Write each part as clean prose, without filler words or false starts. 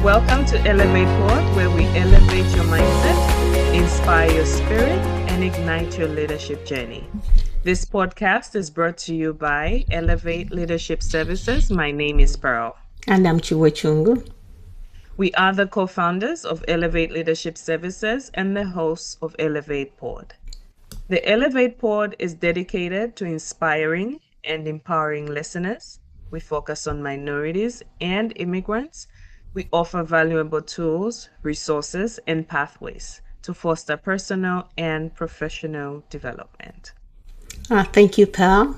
Welcome to ElevaPod, where we elevate your mindset, inspire your spirit, and ignite your leadership journey. This podcast is brought to you by Elevate Leadership Services. My name is Pearl. And I'm Chiwo. We are the co-founders of Elevate Leadership Services and the hosts of ElevaPod. The ElevaPod is dedicated to inspiring and empowering listeners. We focus on minorities and immigrants. We offer valuable tools, resources, and pathways to foster personal and professional development. Thank you, Pearl.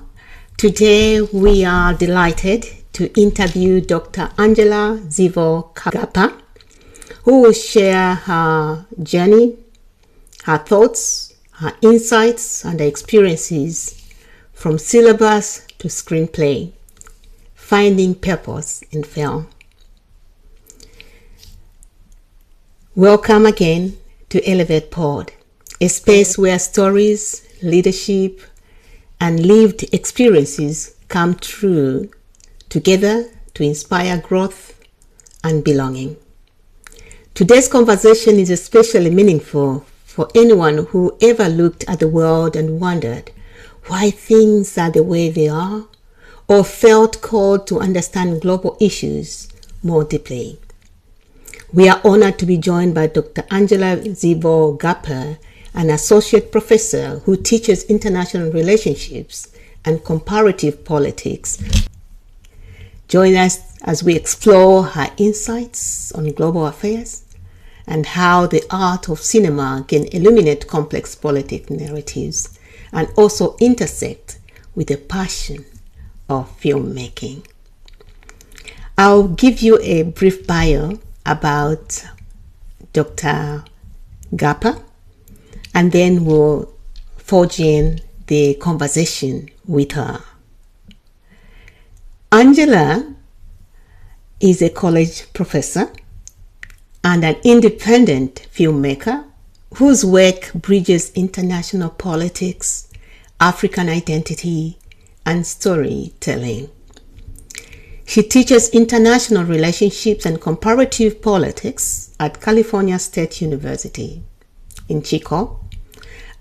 Today, we are delighted to interview Dr. Angela Zivo Gapa, who will share her journey, her thoughts, her insights, and her experiences from Syllabus to Screenplay, finding purpose in film. Welcome again to ElevaPod, a space where stories, leadership, and lived experiences come true together to inspire growth and belonging. Today's conversation is especially meaningful for anyone who ever looked at the world and wondered why things are the way they are, or felt called to understand global issues more deeply. We are honored to be joined by Dr. Angela Zivo Gapa, an associate professor who teaches international relationships and comparative politics. Join us as we explore her insights on global affairs and how the art of cinema can illuminate complex political narratives and also intersect with the passion of filmmaking. I'll give you a brief bio about Dr. Gapa, and then we'll forge in the conversation with her. Angela is a college professor and an independent filmmaker whose work bridges international politics, African identity, and storytelling. She teaches international relationships and comparative politics at California State University in Chico,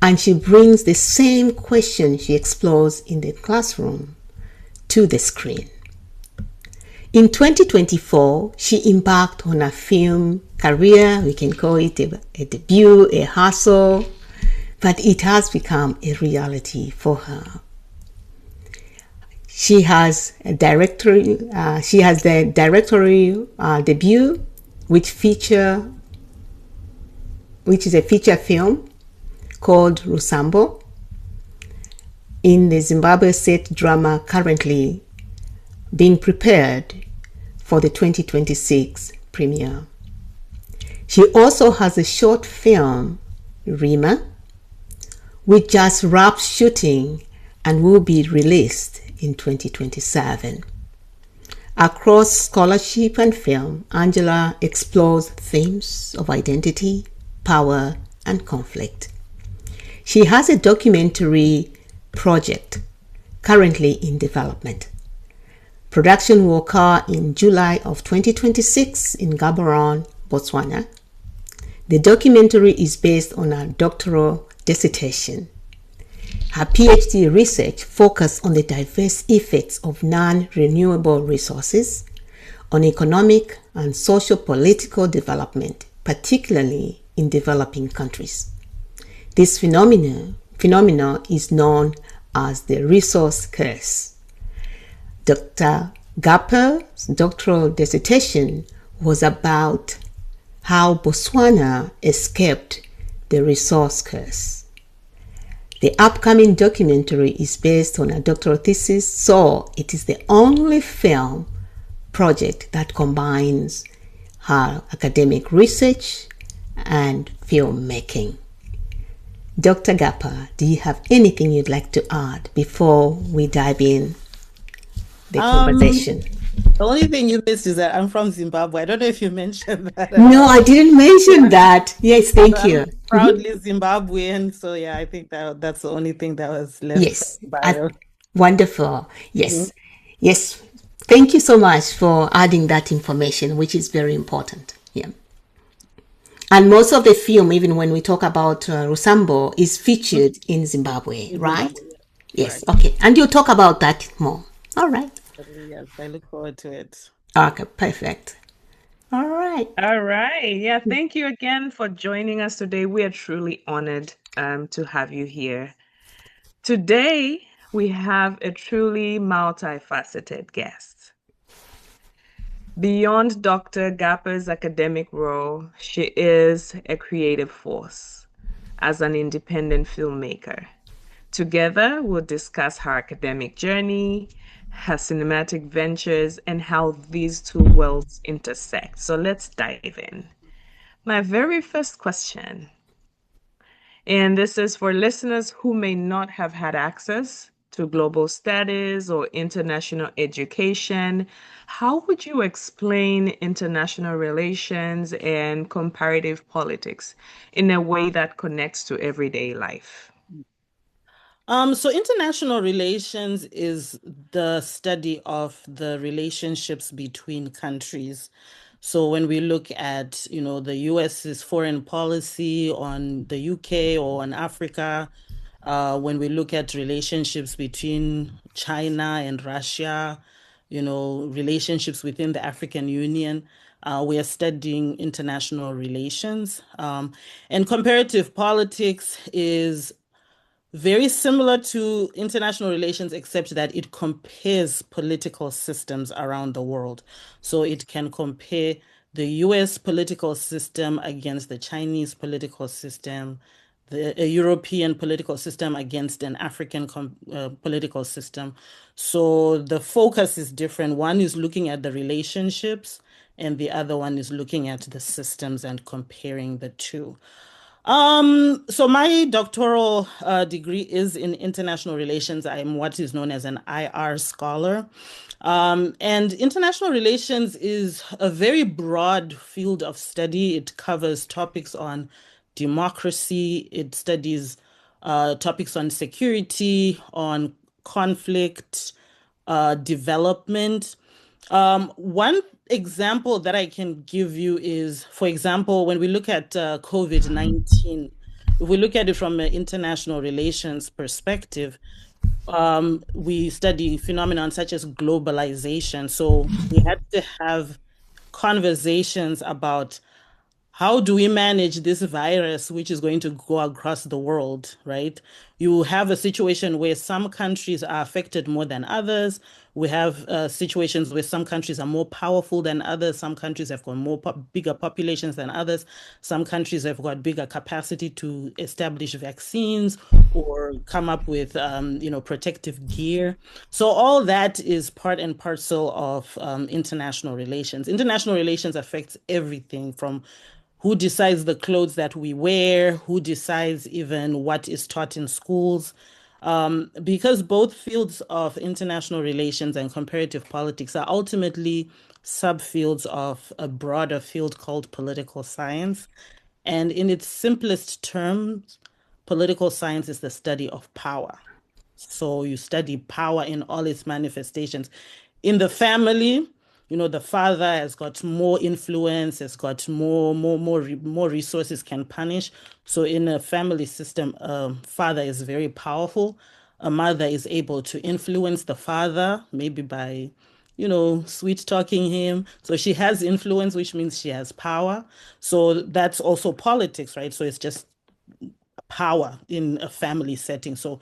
and she brings the same question she explores in the classroom to the screen. In 2024, she embarked on a film career. We can call it a debut, a hustle, but it has become a reality for her. She has the directorial debut, which is a feature film called Rusambo, in the Zimbabwe state drama currently being prepared for the 2026 premiere. She also has a short film, Rima, which just wrapped shooting and will be released in 2027. Across scholarship and film, Angela explores themes of identity, power, and conflict. She has a documentary project currently in development. Production will occur in July of 2026 in Gaborone, Botswana. The documentary is based on a doctoral dissertation. Her PhD research focused on the diverse effects of non-renewable resources on economic and socio-political development, particularly in developing countries. This phenomenon is known as the resource curse. Dr. Gapa's doctoral dissertation was about how Botswana escaped the resource curse. The upcoming documentary is based on a doctoral thesis, so it is the only film project that combines her academic research and filmmaking. Dr. Gapa, do you have anything you'd like to add before we dive in the conversation? The only thing you missed is that I'm from Zimbabwe. I don't know if you mentioned that. No, I didn't mention that. Yes, thank you. Proudly Zimbabwean. So yeah, I think that's the only thing that was left. Yes. Wonderful. Yes. Yes. Thank you so much for adding that information, which is very important. Yeah. And most of the film, even when we talk about Rusambo, is featured in Zimbabwe, In right? Zimbabwe, yes. Yes. Correct. Okay. And you'll talk about that more. All right. Yes, I look forward to it. Okay. Perfect. All right. All right. Yeah, thank you again for joining us today. We are truly honored to have you here. Today, we have a truly multifaceted guest. Beyond Dr. Gapa's academic role, she is a creative force as an independent filmmaker. Together, we'll discuss her academic journey, her cinematic ventures, and how these two worlds intersect. So let's dive in. My very first question, and this is for listeners who may not have had access to global studies or international education. How would you explain international relations and comparative politics in a way that connects to everyday life? So international relations is the study of the relationships between countries. So when we look at, the US's foreign policy on the UK or on Africa, when we look at relationships between China and Russia, relationships within the African Union, we are studying international relations. And comparative politics is very similar to international relations, except that it compares political systems around the world. So it can compare the US political system against the Chinese political system, the European political system against an African political system. So the focus is different. One is looking at the relationships, and the other one is looking at the systems and comparing the two. So my doctoral degree is in international relations. I'm what is known as an IR scholar. And international relations is a very broad field of study. It covers topics on democracy, it studies topics on security, on conflict, development. One example that I can give you is, for example, when we look at COVID-19, if we look at it from an international relations perspective, we study phenomenon such as globalization. So we had to have conversations about how do we manage this virus, which is going to go across the world, right? You have a situation where some countries are affected more than others. We have situations where some countries are more powerful than others. Some countries have got bigger populations than others. Some countries have got bigger capacity to establish vaccines or come up with, protective gear. So all that is part and parcel of international relations. International relations affects everything from who decides the clothes that we wear, who decides even what is taught in schools. Because both fields of international relations and comparative politics are ultimately subfields of a broader field called political science. And in its simplest terms, political science is the study of power. So you study power in all its manifestations. In the family, the father has got more influence, has got more resources, can punish. So in a family system, father is very powerful. A mother is able to influence the father, maybe by, sweet talking him. So she has influence, which means she has power. So that's also politics, right? So it's just power in a family setting. So,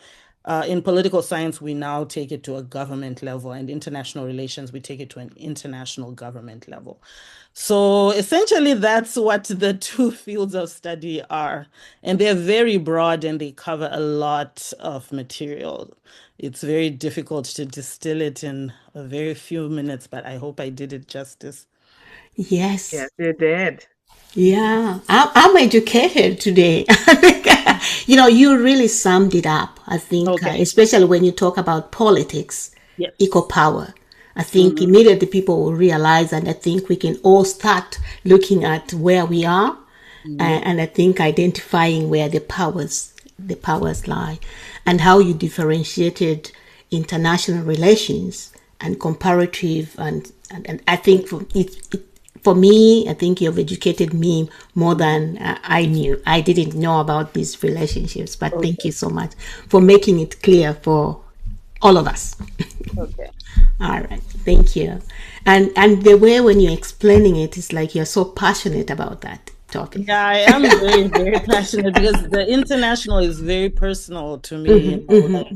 in political science, we now take it to a government level, and international relations, we take it to an international government level. So, essentially, that's what the two fields of study are. And they're very broad and they cover a lot of material. It's very difficult to distill it in a very few minutes, but I hope I did it justice. Yes. Yes, you did. Yeah, I'm educated today. I think, you really summed it up. I think, Okay. especially when you talk about politics, Yes. equal power. I think Mhm. immediately people will realize, and I think we can all start looking at where we are, Mhm. and I think identifying where the powers lie, and how you differentiated international relations and comparative, and I think for me, I think you've educated me more than I knew. I didn't know about these relationships, but thank Okay. you so much for making it clear for all of us. Okay. All right, thank you. And the way when you're explaining it is like you're so passionate about that topic. Yeah, I am very, very passionate because the international is very personal to me. Like,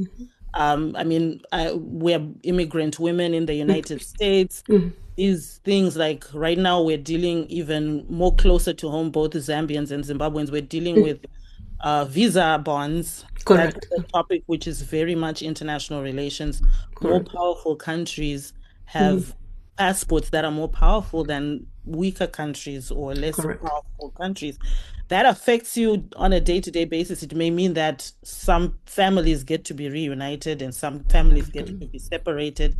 I mean, we're immigrant women in the United States. These things, like right now, we're dealing even more closer to home, both Zambians and Zimbabweans. We're dealing with visa bonds. That's Correct. the topic which is very much international relations. More Correct. powerful countries have passports that are more powerful than weaker countries or less Correct. powerful countries. That affects you on a day-to-day basis. It may mean that some families get to be reunited and some families get to be separated.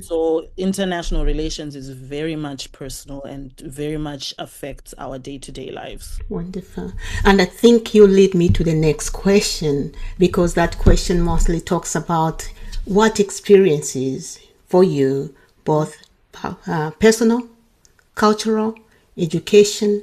So international relations is very much personal and very much affects our day-to-day lives. Wonderful. And I think you lead me to the next question because that question mostly talks about what experiences for you, both personal, cultural, education,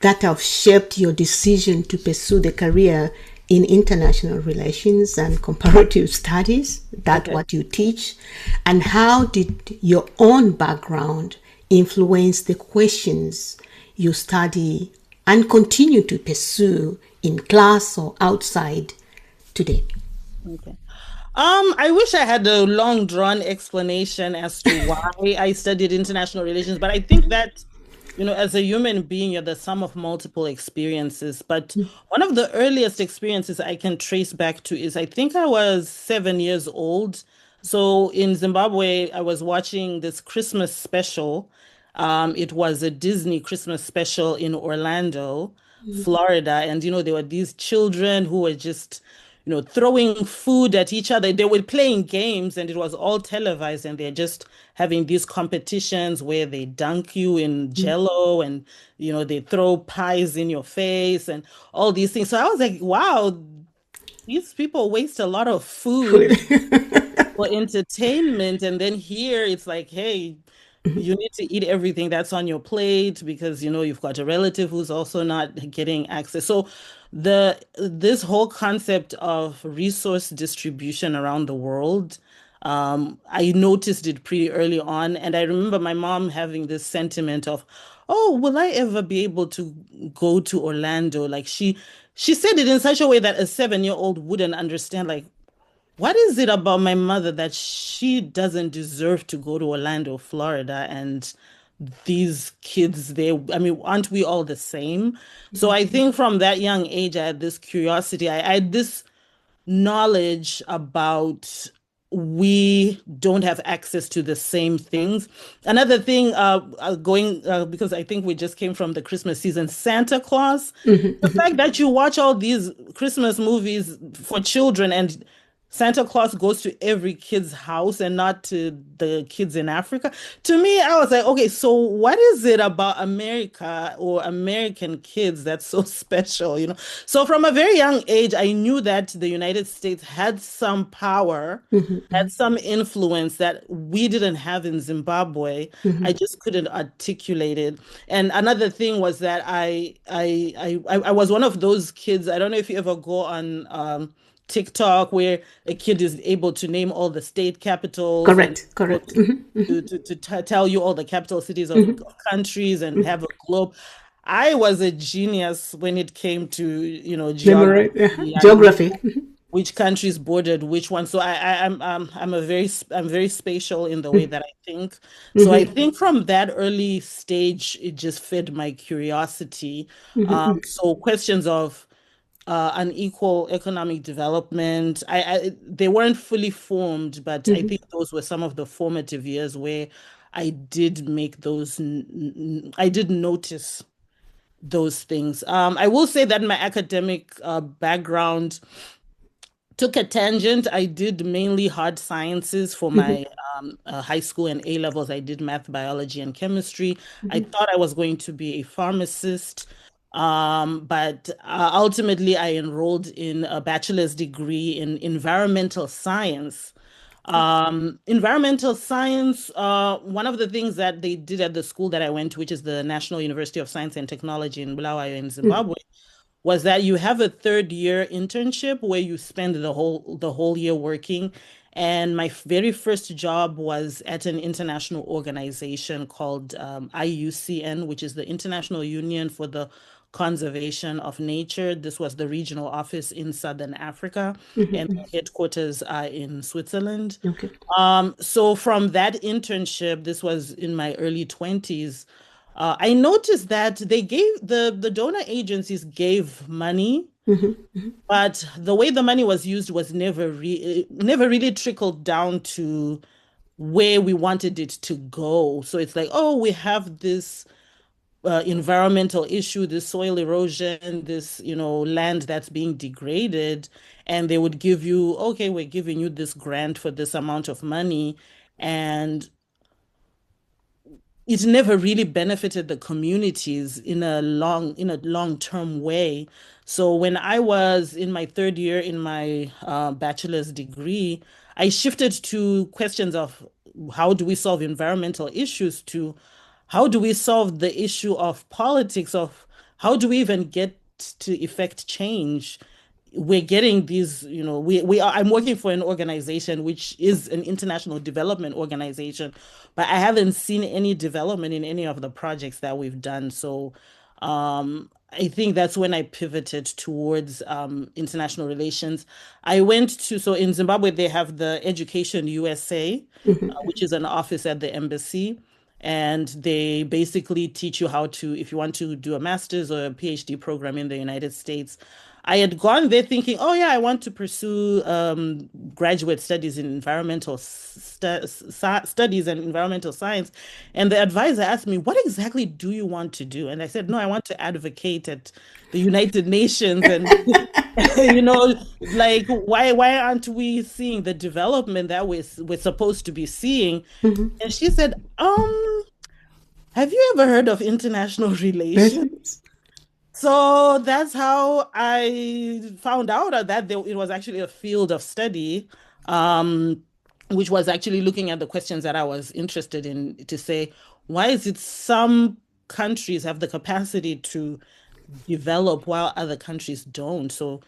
that have shaped your decision to pursue the career in international relations and comparative studies, that Okay. what you teach, and how did your own background influence the questions you study and continue to pursue in class or outside today? Okay. I wish I had a long drawn explanation as to why I studied international relations, but I think that, as a human being, you're the sum of multiple experiences. But one of the earliest experiences I can trace back to is I think I was 7 years old. So in Zimbabwe, I was watching this Christmas special. It was a Disney Christmas special in Orlando, Florida. And, there were these children who were just throwing food at each other. They were playing games and it was all televised and they're just having these competitions where they dunk you in jello and, they throw pies in your face and all these things. So I was like, wow, these people waste a lot of food for entertainment. And then here it's like, hey, you need to eat everything that's on your plate because you've got a relative who's also not getting access. So this whole concept of resource distribution around the world, I noticed it pretty early on. And I remember my mom having this sentiment of, oh, will I ever be able to go to Orlando? Like she said it in such a way that a 7-year-old wouldn't understand, like, what is it about my mother that she doesn't deserve to go to Orlando, Florida, and these kids there? I mean, aren't we all the same? So I think from that young age, I had this curiosity. I had this knowledge about we don't have access to the same things. Another thing, going because I think we just came from the Christmas season, Santa Claus. The fact that you watch all these Christmas movies for children and Santa Claus goes to every kid's house and not to the kids in Africa. To me, I was like, okay, so what is it about America or American kids that's so special, So from a very young age, I knew that the United States had some power, had some influence that we didn't have in Zimbabwe. I just couldn't articulate it. And another thing was that I was one of those kids. I don't know if you ever go on TikTok where a kid is able to name all the state capitals and Correct. able Correct. to tell you all the capital cities of countries and have a globe. I was a genius when it came to, Memorize. geography. I knew Geography. which countries bordered which one. So I'm very spatial in the way that I think. So I think from that early stage, it just fed my curiosity. So questions of unequal economic development. They weren't fully formed, but I think those were some of the formative years where I did make those, I did notice those things. I will say that my academic background took a tangent. I did mainly hard sciences for my high school and A levels. I did math, biology, and chemistry. I thought I was going to be a pharmacist, but ultimately I enrolled in a bachelor's degree in environmental science. Environmental science, one of the things that they did at the school that I went to, which is the National University of Science and Technology in Bulawayo in Mm. Zimbabwe, was that you have a third year internship where you spend the whole year working. And my very first job was at an international organization called IUCN, which is the International Union for the Conservation of Nature. This was the regional office in Southern Africa, and Mhm. the headquarters are in Switzerland. Okay. So from that internship, this was in my early 20s, I noticed that they gave the donor agencies gave money, Mhm. Mhm. but the way the money was used was never really trickled down to where we wanted it to go. So it's like, oh, we have this environmental issue, this soil erosion, this, land that's being degraded, and they would give you, okay, we're giving you this grant for this amount of money, and it never really benefited the communities in a long-term way. So when I was in my third year in my bachelor's degree, I shifted to questions of how do we solve environmental issues to how do we solve the issue of politics of how do we even get to effect change. We're getting these, I'm working for an organization which is an international development organization, but I haven't seen any development in any of the projects that we've done. So I think that's when I pivoted towards international relations. So in Zimbabwe, they have the Education USA, Mhm. which is an office at the embassy. And they basically teach you how to, if you want to do a master's or a PhD program in the United States. I had gone there thinking, oh yeah, I want to pursue graduate studies in studies and environmental science. And the advisor asked me, what exactly do you want to do? And I said, no, I want to advocate at the United Nations and like why aren't we seeing the development that we're supposed to be seeing? Mhm. And she said, have you ever heard of international relations? Yes. So that's how I found out that it was actually a field of study, um, which was actually looking at the questions that I was interested in to say, why is it some countries have the capacity to develop while other countries don't? So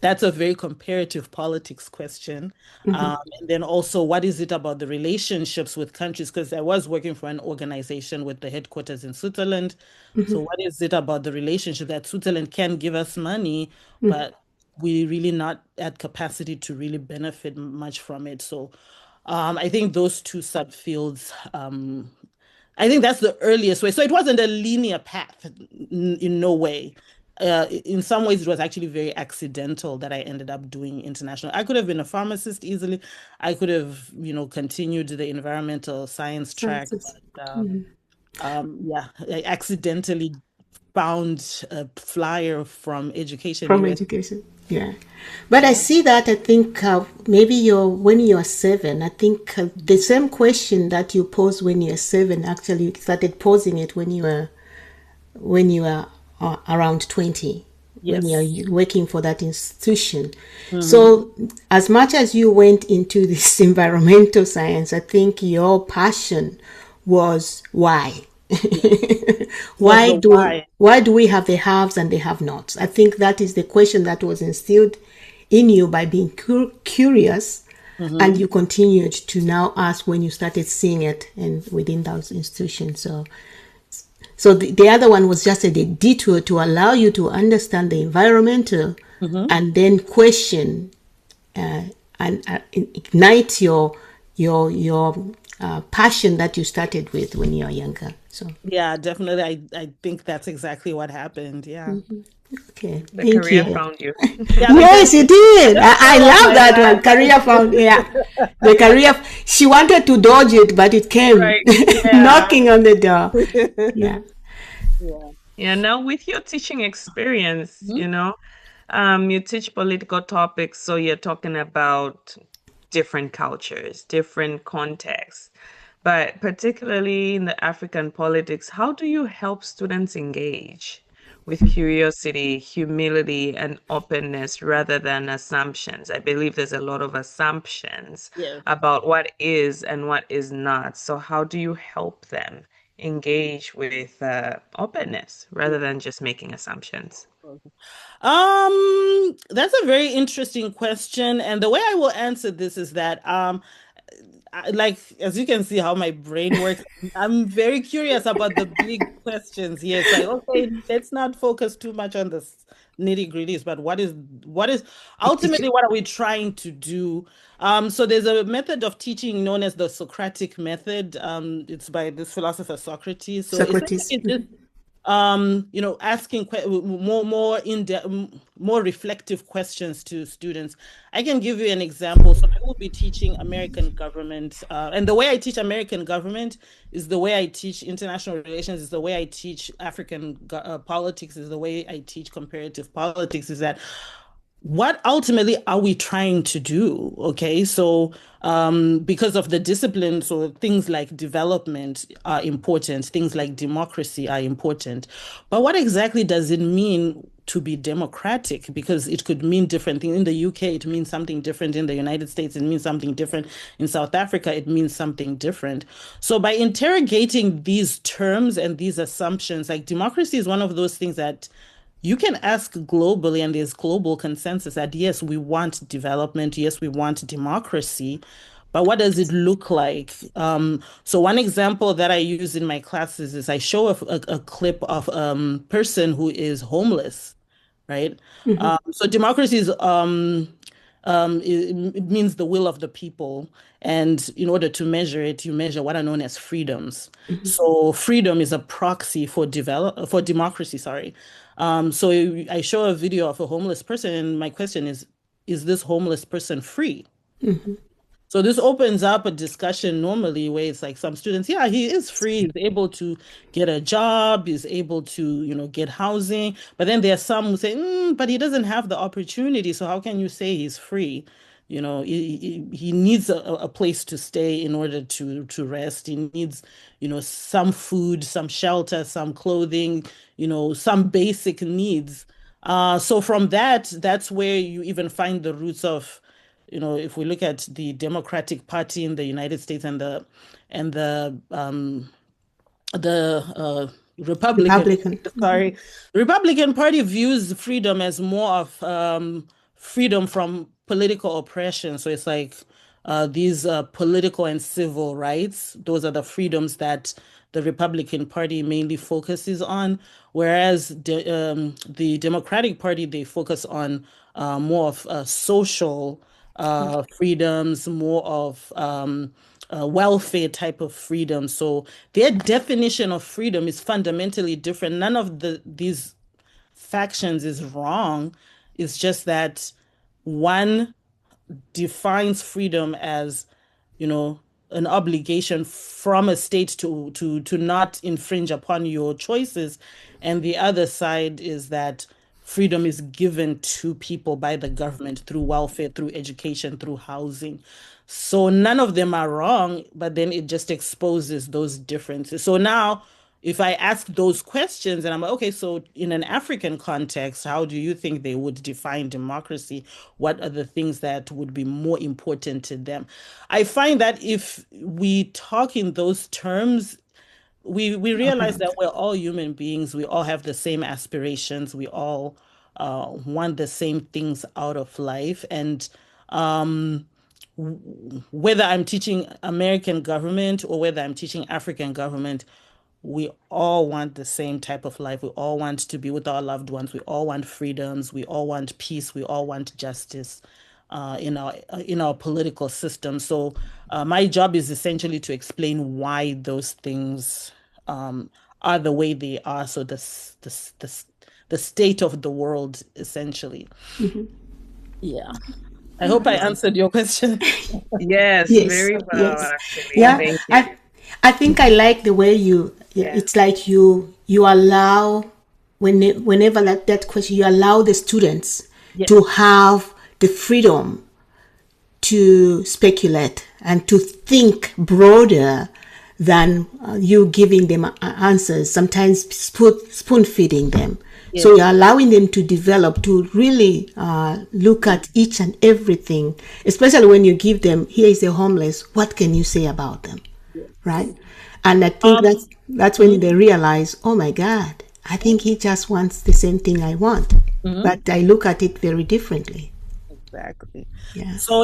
that's a very comparative politics question. Mhm. And then also, what is it about the relationships with countries? Because I was working for an organization with the headquarters in Switzerland. So Mhm. what is it about the relationship that Switzerland can give us money, Mhm. but we really not at capacity to really benefit much from it? So I think those two subfields, I think that's the earliest way. So it wasn't a linear path in no way. In some ways, it was actually very accidental that I ended up doing international. I could have been a pharmacist easily. I could have, continued the environmental science track, Sciences. but Mhm. yeah, I accidentally found a flyer from Education From US. education. Yeah. But I Yeah. see that I think maybe when you're 7, I think the same question that you pose when you're 7, actually you started posing it when you were around 20, when Yes. you're working for that institution. Hmm. So as much as you went into this environmental science, I think your passion was why. Yes. Was why the do why. why do we have the haves and the have-nots? I think that is the question that was instilled in you by being curious, and Hmm. you continued to now ask when you started seeing it and within those institutions. So the other one was just a detour to allow you to understand the environmental Hmm. and then question uh, and ignite your passion that you started with when you were younger. So Yeah, definitely. I think that's exactly what happened. Yeah. okay, The thank career you. found you. Yeah, the Yes, career. you did. I Fell on love my that one. lap. Career found. Yeah, the career. She wanted to dodge it, but it came Right. Yeah. knocking on the door. Yeah. Yeah. Yeah, now with your teaching experience, Mhm. you teach political topics, so you're talking about different cultures, different contexts. But particularly in the African politics, how do you help students engage? with curiosity, humility, and openness rather than assumptions. I believe there's a lot of assumptions Yes. about what is and what is not. So, how do you help them engage with openness rather than just making assumptions? That's a very interesting question, and the way I will answer this is that like as you can see how my brain works, I'm very curious about the big questions here. It's like, okay, let's not focus too much on the nitty-gritties, but what is ultimately what are we trying to do? So there's a method of teaching known as the Socratic method. It's by this philosopher Socrates. So essentially Socrates. it's just asking more in-depth, more reflective questions to students. I can give you an example. So I will be teaching American government, and the way I teach American government is the way I teach international relations, is the way I teach African politics, is the way I teach comparative politics, is that what ultimately are we trying to do? Okay, so because of the discipline, so things like development are important, things like democracy are important. But what exactly does it mean to be democratic? Because it could mean different things. In the UK, it means something different. In the United States, it means something different. In South Africa, it means something different. So by interrogating these terms and these assumptions, like democracy is one of those things that you can ask globally, and there's global consensus that yes, we want development, yes, we want democracy, but what does it look like? So one example that I use in my classes is I show a clip of a person who is homeless, right? Mm-hmm. So democracy is it means the will of the people, and in order to measure it, you measure what are known as freedoms. Mm-hmm. So freedom is a proxy for democracy, sorry. So I show a video of a homeless person, and my question is this homeless person free? Mm-hmm. So this opens up a discussion normally where it's like some students, yeah, he is free. He's able to get a job. He's able to, get housing. But then there are some who say, but he doesn't have the opportunity. So how can you say he's free? He needs a place to stay in order to rest. He needs, some food, some shelter, some clothing, some basic needs. So from that's where you even find the roots of if we look at the Democratic Party in the United States and the Republican, Republican. sorry, the Republican Party views freedom as more of freedom from political oppression. So it's like these political and civil rights. Those are the freedoms that the Republican Party mainly focuses on, whereas the Democratic Party, they focus on more of social freedoms, more of welfare type of freedom. So their definition of freedom is fundamentally different. None of these factions is wrong. It's just that one defines freedom as, an obligation from a state to not infringe upon your choices, and the other side is that freedom is given to people by the government through welfare, through education, through housing. So none of them are wrong, but then it just exposes those differences. So now if I ask those questions and I'm like, okay, so in an African context, how do you think they would define democracy? What are the things that would be more important to them? I find that if we talk in those terms, we realize Open. that we're all human beings. We all have the same aspirations. We all want the same things out of life. And whether I'm teaching American government or whether I'm teaching African government, we all want the same type of life. We all want to be with our loved ones. We all want freedoms. We all want peace. We all want justice in our political system. So my job is essentially to explain why those things are the way they are. So the state of the world, essentially. Mm-hmm. Yeah. I hope I answered your question. Yes, Yes, very well, yes. actually. Yeah, Thank you. I think I like the way you, yeah, Yeah. it's like you allow, whenever that question, you allow the students Yes. to have the freedom to speculate and to think broader than you giving them answers, sometimes spoon feeding them. Yes. So you're allowing them to develop, to really look at each and everything, especially when you give them, here is a homeless, what can you say about them? Yes. Right? And I think that's when they realize, oh my God, I think he just wants the same thing I want. But I look at it very differently. Exactly. Yeah. So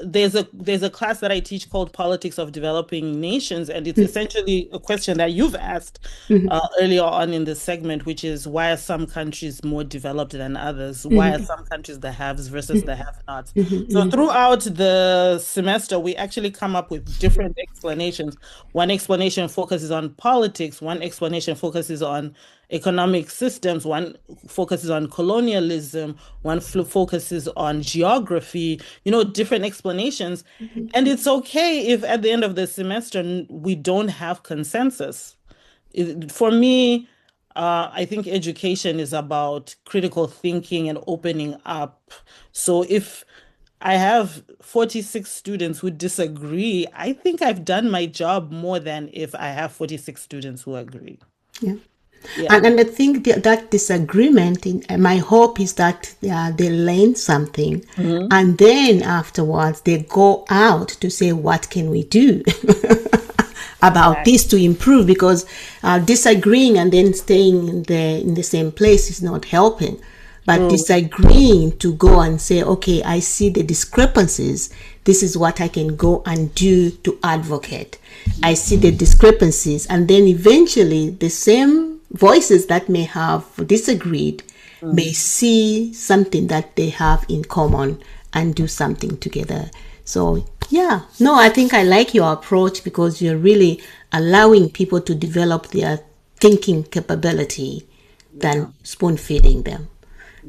there's a class that I teach called Politics of Developing Nations, and it's essentially a question that you've asked earlier on in this segment, which is, why are some countries more developed than others? Why are some countries the haves versus the have-nots? So throughout the semester, we actually come up with different explanations. One explanation focuses on politics, one explanation focuses on economic systems, one focuses on colonialism, one focuses on geography, different explanations. And it's okay if at the end of the semester we don't have consensus. For me, I think education is about critical thinking and opening up. So if I have 46 students who disagree, I think I've done my job more than if I have 46 students who agree. Yeah. Yeah. And I think that disagreement, my hope is that they learn something, and then afterwards they go out to say, what can we do about this to improve? Because disagreeing and then staying in the same place is not helping. But disagreeing to go and say, okay, I see the discrepancies. This is what I can go and do to advocate. I see the discrepancies. And then eventually the same voices that may have disagreed may see something that they have in common and do something together. So yeah, no, I think I like your approach, because you're really allowing people to develop their thinking capability than spoon feeding them.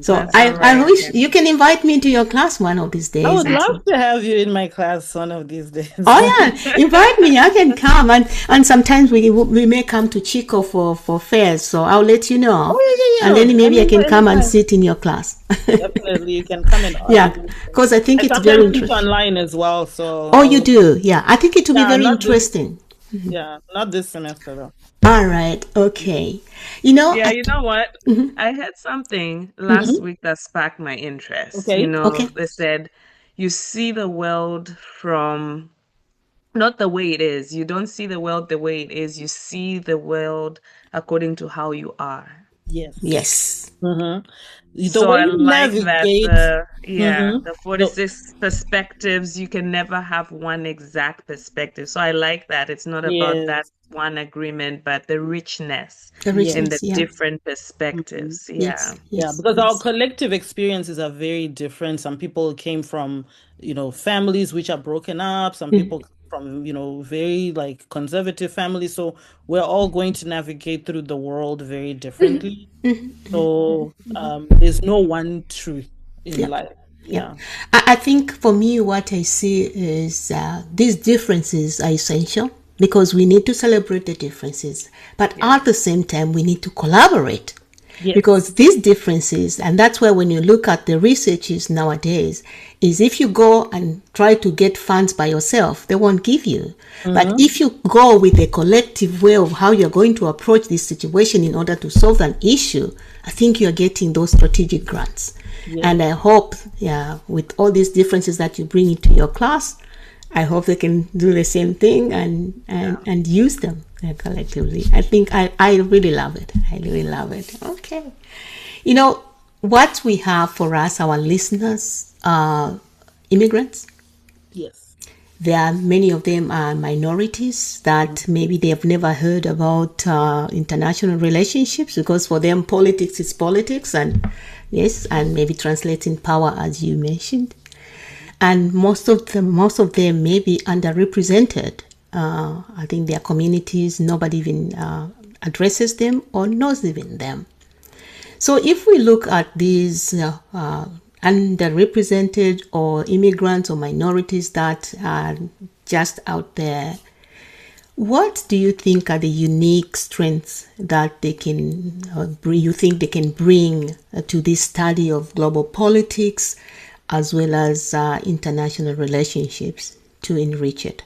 So I wish you can invite me to your class one of these days. I would love to have you in my class one of these days. Oh yeah, invite me. I can come, and sometimes we may come to Chico for fairs. So I'll let you know. Oh, yeah. And then maybe I can come and sit in your class. Definitely, you can come and yeah, because I think it's very interesting. Online as well. So oh, you do? Yeah, I think it will be very interesting. Yeah, not this semester though. All right. Okay. You know. Yeah, you know what? I had something last week that sparked my interest. Okay. They said you see the world from not the way it is. You don't see the world the way it is. You see the world according to how you are. Yes. So I like that. The 46 perspectives. You can never have one exact perspective. So I like that. It's not about that one agreement, but the richness in the different perspectives. Yeah, because our collective experiences are very different. Some people came from, families which are broken up. Some people from, very conservative families. So we're all going to navigate through the world very differently. So there's no one truth in life. Yeah. I think for me, what I see is these differences are essential, because we need to celebrate the differences. But at the same time, we need to collaborate. Because these differences, and that's why when you look at the researches nowadays, is if you go and try to get funds by yourself, they won't give you. But if you go with a collective way of how you're going to approach this situation in order to solve an issue, I think you're getting those strategic grants. And I hope, with all these differences that you bring into your class, I hope they can do the same thing and use them collectively. I think I really love it. I really love it. Okay. What we have for us, our listeners, are immigrants. Yes. There are many of them are minorities that maybe they have never heard about international relationships, because for them politics is politics, and maybe translating power, as you mentioned. And most of them may be underrepresented. I think their communities, nobody even addresses them or knows even them. So if we look at these underrepresented or immigrants or minorities that are just out there, what do you think are the unique strengths that they can you think they can bring to this study of global politics, as well as international relationships, to enrich it?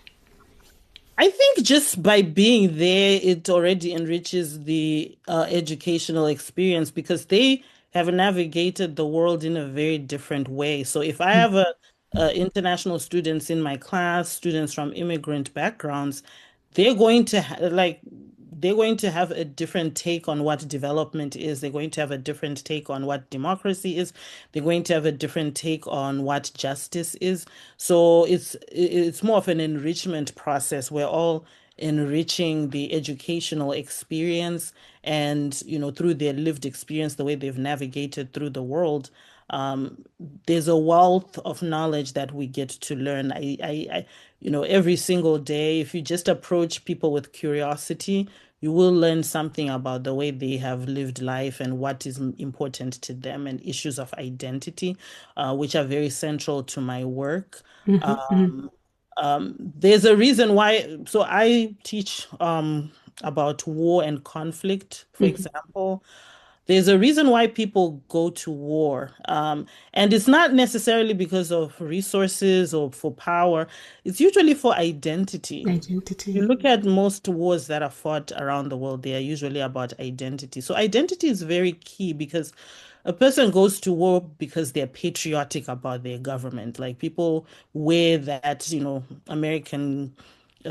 I think just by being there, it already enriches the educational experience because they have navigated the world in a very different way. So if I have international students in my class, students from immigrant backgrounds, they're going to they're going to have a different take on what development is. They're going to have a different take on what democracy is. They're going to have a different take on what justice is. So it's more of an enrichment process. We're all enriching the educational experience and, through their lived experience, the way they've navigated through the world. Um, there's a wealth of knowledge that we get to learn. Every single day, if you just approach people with curiosity, you will learn something about the way they have lived life and what is important to them and issues of identity, which are very central to my work. There's a reason why, so I teach about war and conflict, for example. There's a reason why people go to war. And it's not necessarily because of resources or for power. It's usually for identity. You Identity. look at most wars that are fought around the world, they are usually about identity. So identity is very key because a person goes to war because they're patriotic about their government. Like people wear that, American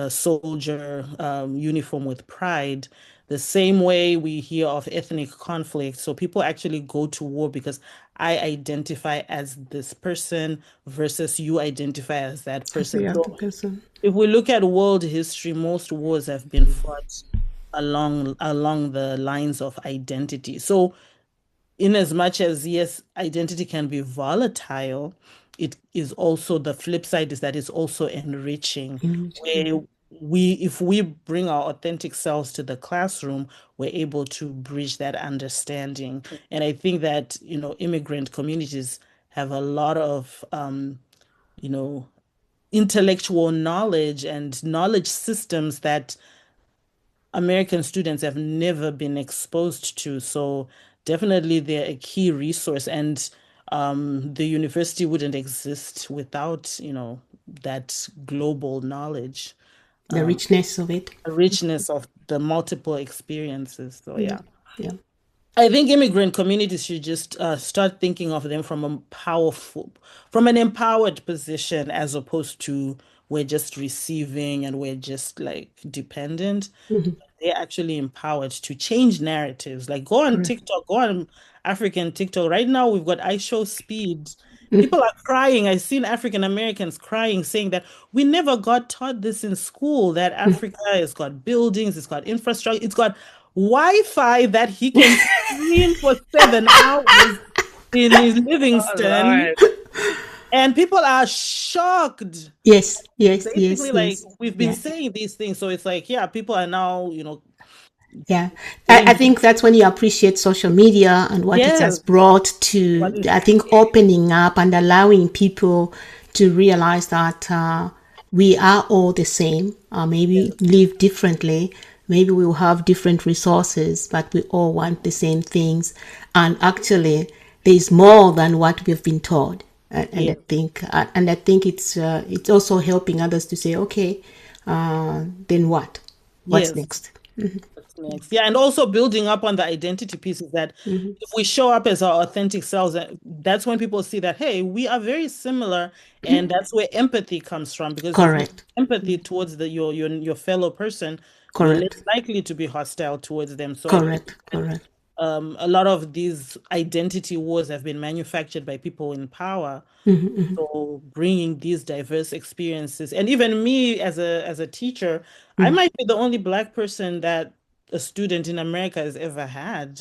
soldier uniform with pride. The same way we hear of ethnic conflict. So people actually go to war because I identify as this person versus you identify as that person. Every other So person. if we look at world history, most wars have been fought along the lines of identity. So in as much as yes, identity can be volatile, it is also the flip side is that it's also enriching, where if we bring our authentic selves to the classroom, we're able to bridge that understanding. And I think that, immigrant communities have a lot of you know, intellectual knowledge and knowledge systems that American students have never been exposed to. So definitely they're a key resource, and the university wouldn't exist without, that global knowledge, The richness of it. a richness of the multiple experiences. So Yeah. yeah. Yeah. I think immigrant communities should just start thinking of them from an empowered position as opposed to we're just receiving and we're just like dependent. They're actually empowered to change narratives. Like go on Correct. TikTok, go on African TikTok. Right now, we've got I Show Speed. People are crying. I've seen African Americans crying, saying that we never got taught this in school, that Africa has got buildings, it's got infrastructure, it's got Wi-Fi that he can stream for 7 hours in his Oh, Livingston. Lord. And people are shocked. Yes, yes, yes, Basically, like yes. we've been Yeah, saying these things. So it's like, yeah, people are now, yeah. I getting, think that's when you appreciate social media and what it has yes, brought what to, is I think, opening up and allowing people to realize that we are all the same, maybe live differently. Maybe we will have different resources, but we all want the same things. And actually, there is more than what we've been taught. yeah, And I think it's also helping others to say, okay, then what? What's yes. next? What's next? Yeah, and also building up on the identity piece is that if we show up as our authentic selves, that's when people see that, hey, we are very similar, and that's where empathy comes from. Because if you have Correct. empathy towards your fellow person, you're less Correct. likely to be hostile towards them. So I think Correct. Correct. a lot of these identity wars have been manufactured by people in power. So bringing these diverse experiences, and even me as a teacher, I might be the only Black person that a student in America has ever had.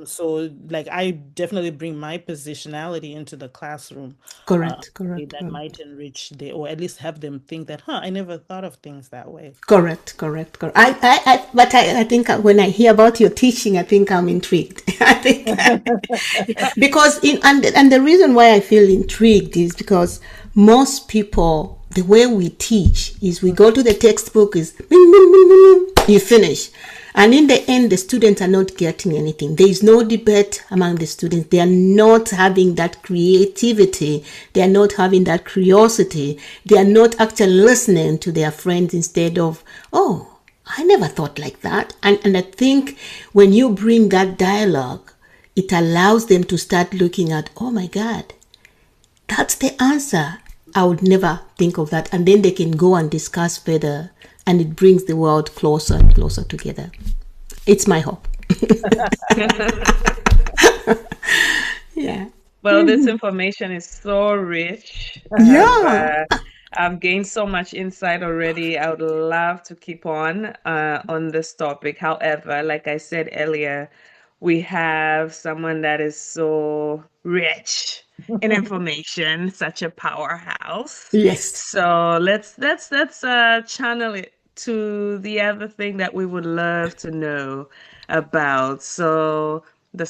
So like I definitely bring my positionality into the classroom, Correct. that might enrich or at least have them think that, huh, I never thought of things that way. Correct. Correct. Correct. But I think when I hear about your teaching, I think I'm intrigued. I think because and the reason why I feel intrigued is because most people, the way we teach is we go to the textbook is bing, bing, bing, bing, bing, you finish. And in the end, the students are not getting anything. There is no debate among the students. They are not having that creativity. They are not having that curiosity. They are not actually listening to their friends instead of, oh, I never thought like that. And I think when you bring that dialogue, it allows them to start looking at, oh my God, that's the answer. I would never think of that. And then they can go and discuss further, and it brings the world closer and closer together. It's my hope. Yeah. Well, this information is so rich. Yeah. I've gained so much insight already. I would love to keep on this topic. However, like I said earlier, we have someone that is so rich in information, such a powerhouse. Yes. So let's channel it to the other thing that we would love to know about. So the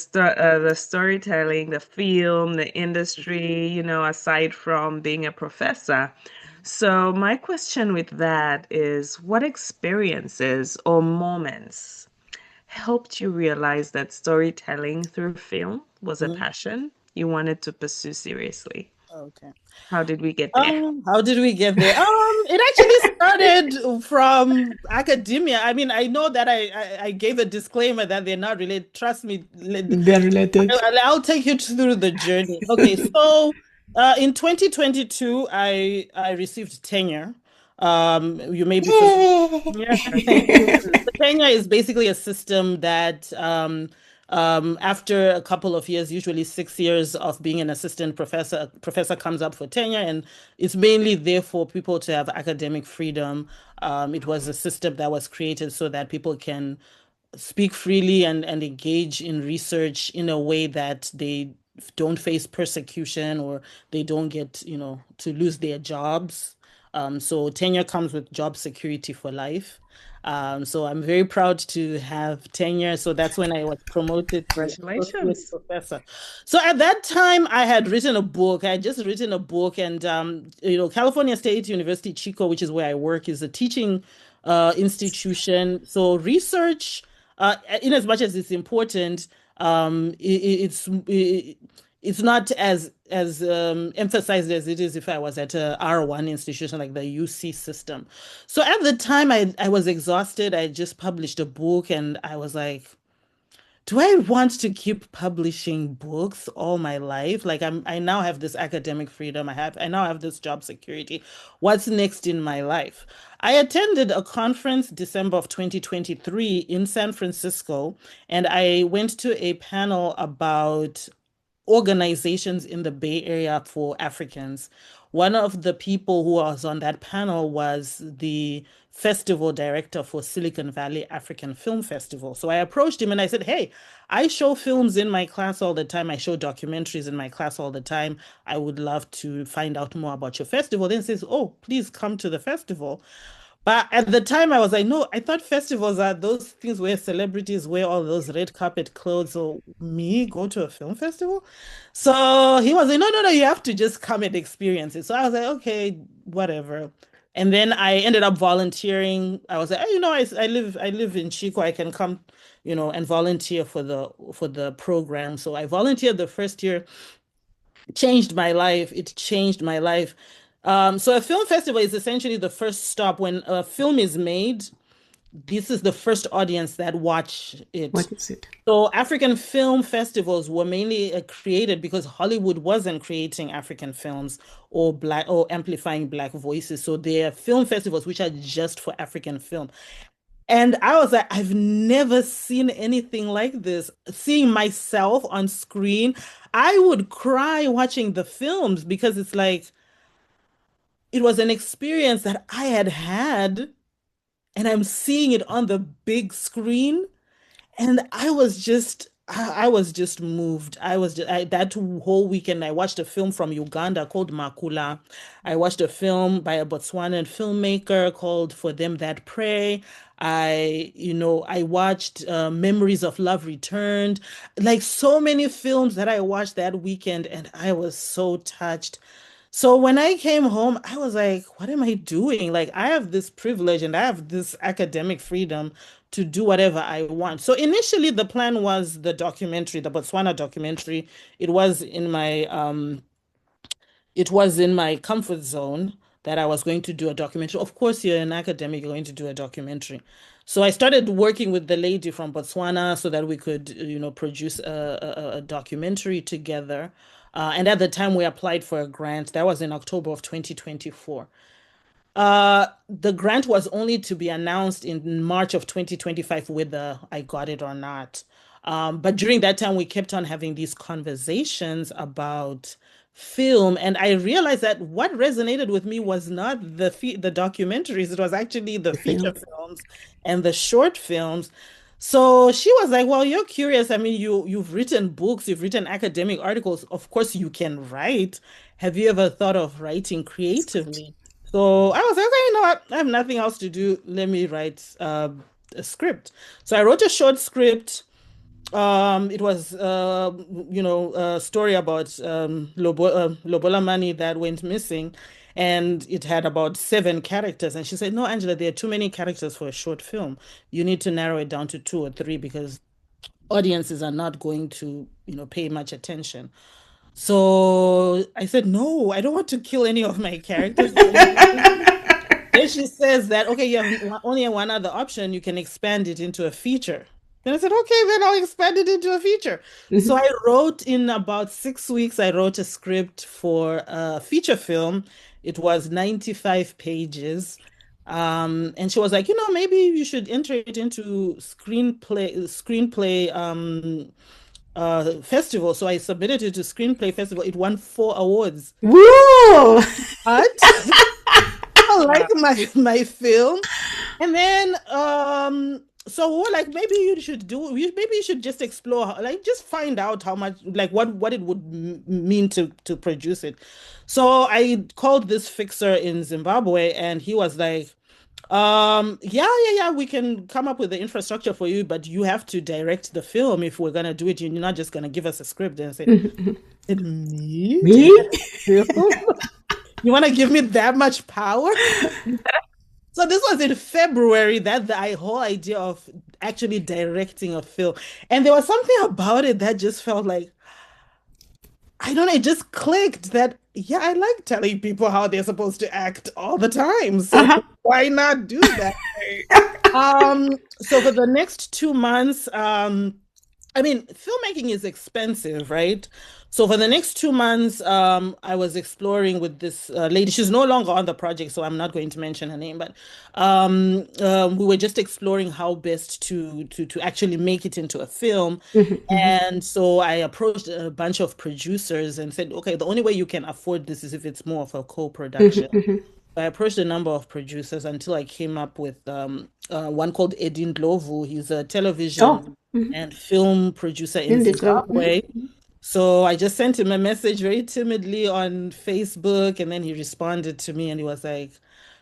storytelling, the film, the industry, aside from being a professor. So my question with that is, what experiences or moments helped you realize that storytelling through film was a Mhm. passion you wanted to pursue seriously? Okay. How did we get there? How did we get there? It actually started from academia. I mean, I know that I gave a disclaimer that they're not related. Trust me, They're related. I'll take you through the journey. Okay, so in 2022, I received tenure. You may be familiar. Yeah, thank you. The tenure is basically a system that after a couple of years, usually 6 years of being an assistant professor, a professor comes up for tenure, and it's mainly there for people to have academic freedom. It was a system that was created so that people can speak freely and engage in research in a way that they don't face persecution or they don't get, to lose their jobs. So tenure comes with job security for life. So I'm very proud to have tenure. So that's when I was promoted to associate Congratulations. professor. So at that time, I had written a book. I had just written a book, and California State University, Chico, which is where I work, is a teaching institution. So research, in as much as it's important, it's not as emphasized as it is if I was at a R1 institution like the UC system. So at the time, I was exhausted. I just published a book, and I was like, do I want to keep publishing books all my life? Like I now have this academic freedom. I now have this job security. What's next in my life? I attended a conference December of 2023 in San Francisco, and I went to a panel about organizations in the Bay Area for Africans. One of the people who was on that panel was the festival director for Silicon Valley African Film Festival. So I approached him and I said, hey, I show films in my class all the time. I show documentaries in my class all the time. I would love to find out more about your festival. Then he says, oh, please come to the festival. But at the time, I was like, no, I thought festivals are those things where celebrities wear all those red carpet clothes. So me go to a film festival? So he was like, no, no, no, you have to just come and experience it. So I was like, okay, whatever. And then I ended up volunteering. I was like, oh, I live in Chico. I can come, and volunteer for the program. So I volunteered the first year, changed my life. It changed my life. So a film festival is essentially the first stop when a film is made. This is the first audience that watch it. What is it? So African film festivals were mainly created because Hollywood wasn't creating African films or black or amplifying black voices. So there are film festivals which are just for African film. And I was like, I've never seen anything like this. Seeing myself on screen, I would cry watching the films because it's like it was an experience that I had had, and I'm seeing it on the big screen. And I was just moved. That whole weekend, I watched a film from Uganda called Makula. I watched a film by a Botswanan filmmaker called For Them That Pray. I watched Memories of Love Returned, like so many films that I watched that weekend, and I was so touched. So when I came home, I was like, what am I doing? Like, I have this privilege and I have this academic freedom to do whatever I want. So initially the plan was the documentary, the Botswana documentary. It was in my comfort zone that I was going to do a documentary. Of course, you're an academic, you're going to do a documentary. So I started working with the lady from Botswana so that we could, produce a documentary together. And at the time, we applied for a grant. That was in October of 2024. The grant was only to be announced in March of 2025 whether I got it or not. But during that time, we kept on having these conversations about film, and I realized that what resonated with me was not the documentaries, it was actually the The feature film. films and the short films. So she was like, "Well, you're curious. I mean, you've written books, you've written academic articles. Of course, you can write. Have you ever thought of writing creatively?" So I was like, okay, you know what? I have nothing else to do. Let me write a script. So I wrote a short script. It was, a story about Lobola money that went missing, and it had about 7 characters. And she said, "No, Angela, there are too many characters for a short film. You need to narrow it down to 2 or 3 because audiences are not going to, pay much attention." So I said, "No, I don't want to kill any of my characters." Then she says that, okay, you have only one other option. You can expand it into a feature. Then I said, okay, then I'll expand it into a feature. So Mhm. I wrote in about 6 weeks, I wrote a script for a feature film. It was 95 pages. And she was like, maybe you should enter it into screenplay festival. So I submitted it to Screenplay Festival. It won 4 awards. Woo! But people like Wow. my film. And then so we're like, maybe you should just explore, like just find out how much, like what it would mean to produce it. So I called this fixer in Zimbabwe, and he was like, yeah, we can come up with the infrastructure for you, but you have to direct the film if we're gonna do it. You're not just gonna give us a script and say, me Me? direct the film? You want to give me that much power? So this was in February that the whole idea of actually directing a film. And there was something about it that just felt like, I don't know, it just clicked that, yeah, I like telling people how they're supposed to act all the time. So Uh-huh. why not do that? So for the next 2 months, I mean, filmmaking is expensive, right? So for the next 2 months, I was exploring with this lady. She's no longer on the project, so I'm not going to mention her name, but we were just exploring how best to actually make it into a film. Mhm, mhm, And so I approached a bunch of producers and said, okay, the only way you can afford this is if it's more of a mhm, co-production. mhm. I approached a number of producers until I came up with one called Edin Dlovu. He's a Oh, television mhm. and film producer in In this love. Zimbabwe. So I just sent him a message very timidly on Facebook, and then he responded to me and he was like,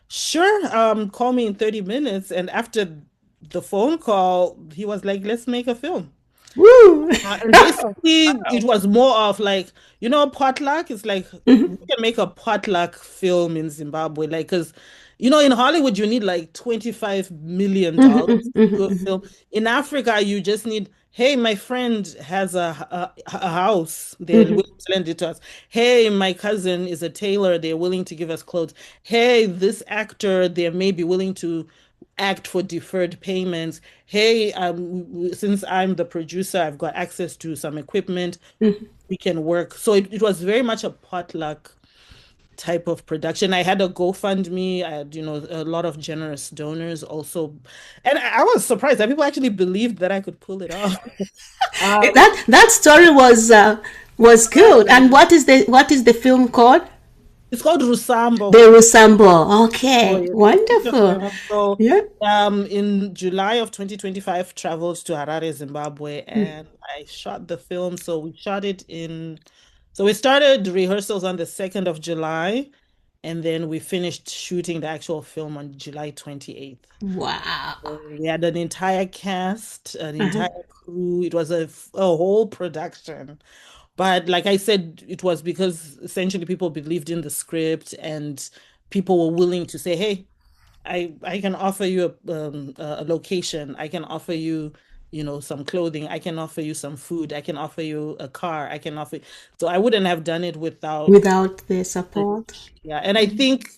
"Sure, call me in 30 minutes." And after the phone call, he was like, "Let's make a film." Woo! And basically, it Wow. was more of like, potluck. It's like we Mhm, can make a potluck film in Zimbabwe, like, because, in Hollywood, you need like $25 million mhm, to mhm, do a mhm, film. In Africa, you just need, hey, my friend has a house. They're mhm, willing to lend it to us. Hey, my cousin is a tailor. They're willing to give us clothes. Hey, this actor, they may be willing to act for deferred payments. Hey, since I'm the producer, I've got access to some equipment. mhm. We can work. So it was very much a potluck type of production. I had a GoFundMe. I had, a lot of generous donors also. And I was surprised that people actually believed that I could pull it off. Um, That story was good. And what is the film called? it's called Rusambo. The Rusambo. Oh, Okay, yes, it's a feature wonderful. film. So, Yeah. in July of 2025, traveled to Harare, Zimbabwe, and I shot the film. So we started rehearsals on the 2nd of July, and then we finished shooting the actual film on July 28th. Wow. So we had an entire cast, an Uh-huh. entire crew. It was a whole production. But like I said, it was because essentially people believed in the script and people were willing to say, hey, I can offer you a location. I can offer you, some clothing. I can offer you some food. I can offer you a car. I can offer. So I wouldn't have done it without. Without the support. Yeah, and I think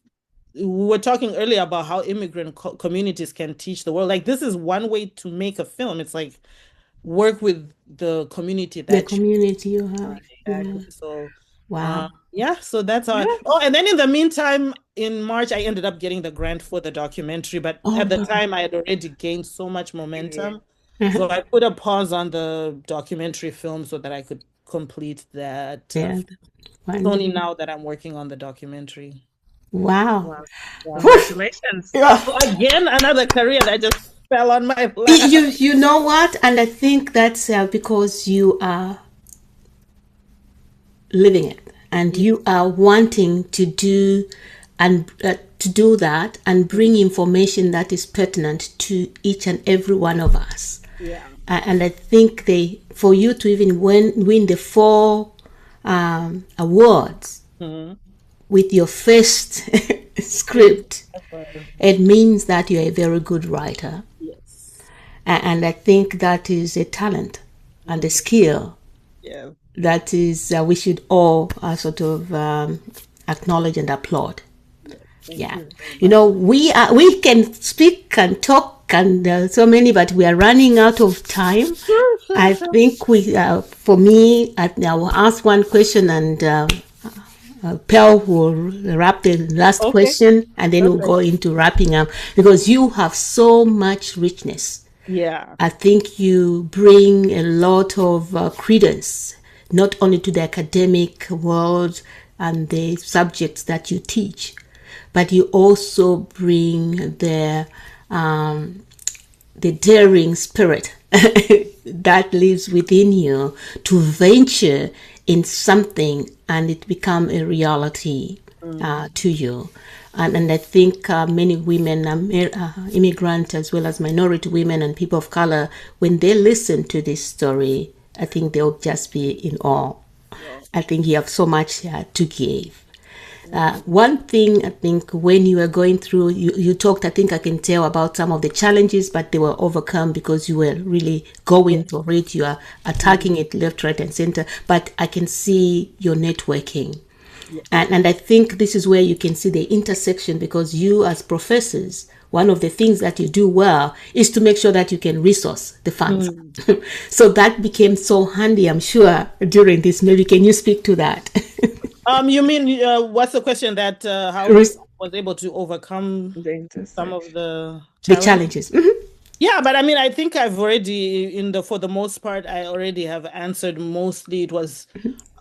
we were talking earlier about how immigrant communities can teach the world. Like this is one way to make a film. It's like work with the community The that you community you have. Yeah. exactly. So, Wow. yeah, so that's how Yeah. oh, and then in the meantime, in March, I ended up getting the grant for the documentary, but Oh, at the wow. time, I had already gained so much Yeah. momentum. So I put a pause on the documentary film so that I could complete that. Yeah. It's only Wonderful. now that I'm working on the documentary. Wow. Wow. Yeah. Whew. Congratulations. Yeah. So again, another career that just fell on my You lap. you know what? And I think that's because you are living it and Yeah, you are wanting to do that and bring information that is pertinent to each and every one of us. yeah, And I think for you to even win the four awards mhm. with your first script, it means that you're a very good writer. Yes. And I think that is a talent and a skill Yeah. that is we should all sort of acknowledge and applaud. Yeah. Thank Yeah, you very you much. know, we can speak and talk and so many, but we are running out of time. Sure, sure, I sure. think for me, I will ask one question and Pearl will wrap the last Okay, question and then we'll perfect. go into wrapping up because you have so much richness. Yeah. I think you bring a lot of credence, not only to the academic world and the subjects that you teach, but you also bring the daring spirit that lives within you to venture in something and it become a reality Mm. to you. And I think many women, immigrant as well as minority women and people of color, when they listen to this story, I think they'll just be in awe. Well, I think you have so much to give. thank you. One thing I think when you were going through, you talked, I think I can tell about some of the challenges, but they were overcome because you were really Yeah. going for it. You are Mhm. attacking it left, right, and center. But I can see your networking. Yes. And I think this is where you can see the intersection because you, as professors, one of the things that you do well is to make sure that you can resource the funds. Mm. So that became so handy, I'm sure, during this. Maybe can you speak to that? You mean what's the question that how Res- I was able to overcome The some of intersection. the the challenges? challenges. Mhm. Yeah, but I mean, I think I've already for the most part, I already have answered mostly. It was,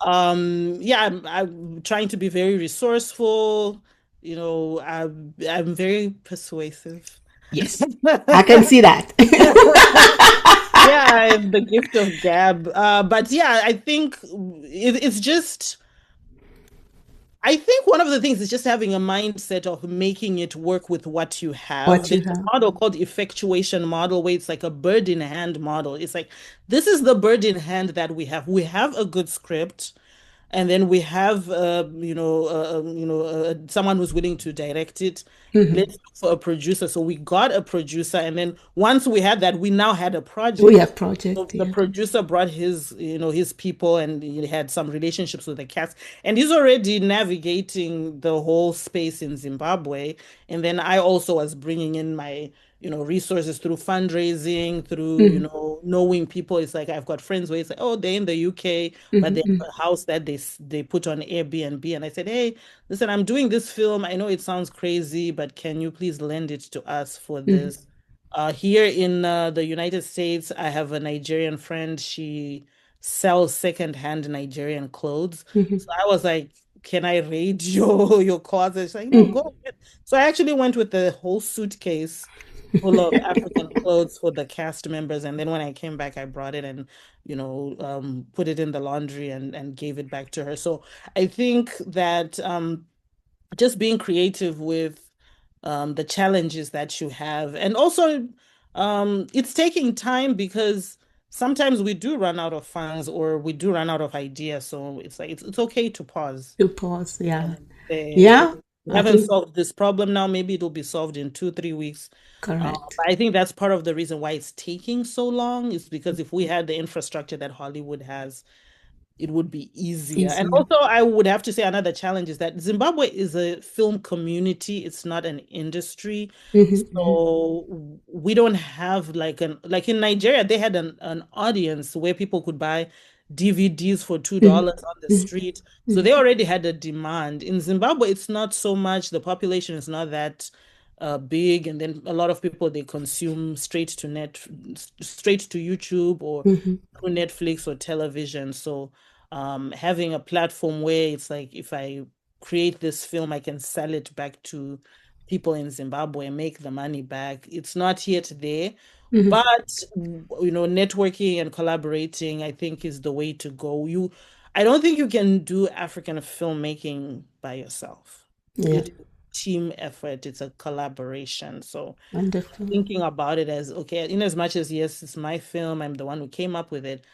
yeah, I'm trying to be very resourceful. I'm very persuasive. Yes, I can see that. Yeah, I have the gift of gab. But yeah, I think it's just. I think one of the things is just having a mindset of making it work with what you have. What you There's a have. model called effectuation model where it's like a bird in hand model. It's like this is the bird in hand that we have. We have a good script. And then we have, someone who's willing to direct it. Let's look for a producer. So we got a producer, and then once we had that, we now had a We project. have project, So the yeah. producer brought his people, and he had some relationships with the cast, and he's already navigating the whole space in Zimbabwe. And then I also was bringing in my resources through fundraising, through, Mhm, knowing people. It's like I've got friends where it's like, oh, they're in the UK, but they mhm, have a house that they put on Airbnb. And I said, hey, listen, I'm doing this film. I know it sounds crazy, but can you please lend it to us for mhm, this? Here in the United States, I have a Nigerian friend. She sells secondhand Nigerian clothes. mhm, So I was like, can I raid your closet? She's like, no, mhm, go ahead. So I actually went with the whole suitcase full of African clothes for the cast members. And then when I came back, I brought it and, put it in the laundry and gave it back to her. So I think that just being creative with the challenges that you have. And also, it's taking time because sometimes we do run out of funds or we do run out of ideas. So it's like it's okay to pause You pause, yeah. and then say, Yeah, okay. We I haven't think solved this problem now. Maybe it'll be solved in 2, 3 weeks. correct. But I think that's part of the reason why it's taking so long is because if we had the infrastructure that Hollywood has, it would be easier. And Easier. also, I would have to say another challenge is that Zimbabwe is a film community. It's not an industry. Hmm. So we don't have like in Nigeria, they had an audience where people could buy DVDs for Hmm. $2 on the Hmm. street. So Hmm. they already had a demand. In Zimbabwe, it's not so much. The population is not that big, and then a lot of people they consume straight to YouTube or Hmm. through Netflix or television. So having a platform where it's like if I create this film, I can sell it back to people in Zimbabwe and make the money back. It's not yet there, Hmm. but networking and collaborating, I think, is the way to go. I don't think you can do African filmmaking by yourself. Yeah, It is a team effort, it's a collaboration. So wonderful. thinking about it as okay, in as much as yes, it's my film, I'm the one who came up with it,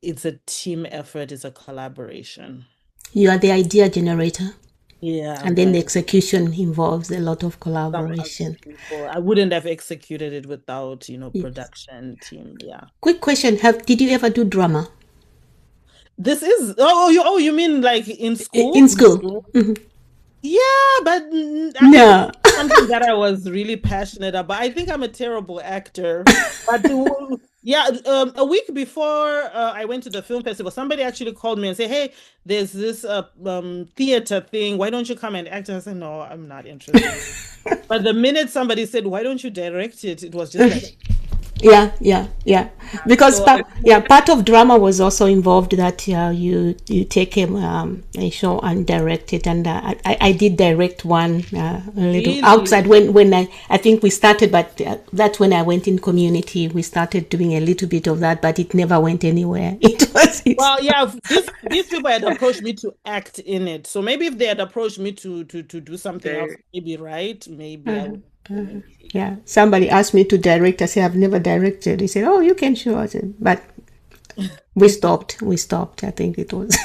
it's a team effort, it's a collaboration. You are the idea generator, Yeah, and then the but execution involves a lot of some other collaboration. people, I wouldn't have executed it without, Yes. production team. Yeah. Quick question: Have did you ever do drama This is you mean like in in school? school? Mhm. Yeah, but actually No. something that I was really passionate about. I think I'm a terrible actor, but yeah, a week before I went to the film festival, somebody actually called me and said, "Hey, there's this theater thing. Why don't you come and act?" And I said, "No, I'm not interested." But the minute somebody said, "Why don't you direct it?" It was just like, Yeah, yeah, yeah. Because so I part of drama was also involved that you take a show and direct it, and I did direct one a little really. outside when I think we started, but that's when I went in community. We started doing a little bit of that, but it never went anywhere. It's Well, yeah, these people had approached me to act in it. So maybe if they had approached me to do something else, There. maybe right, maybe I would have been intrigued. yeah. Somebody asked me to direct. I said I've never directed. He said, "Oh, you can show us," but we stopped. We stopped. I think it was.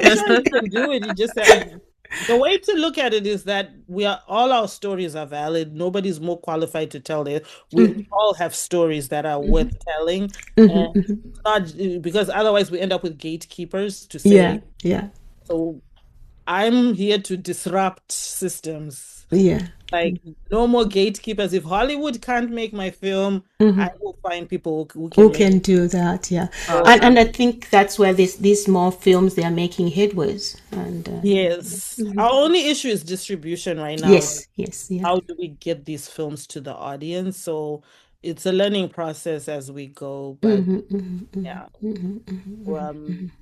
I'm sure you can do it. You just the way to look at it is that we are all our stories are valid. Nobody's more qualified to tell it. We all have stories that are worth telling, and it's not because otherwise we end up with gatekeepers to Yeah, say. yeah, So I'm here to disrupt systems. yeah. Like no more gatekeepers. If Hollywood can't make my film, I will find people who Who can make can do that? Yeah, it. and I think that's where these small films they are making headways. And Yes. Our only issue is distribution right now. Like, yes, yes, yeah. how do we get these films to the audience? So it's a learning process as we go. But yeah,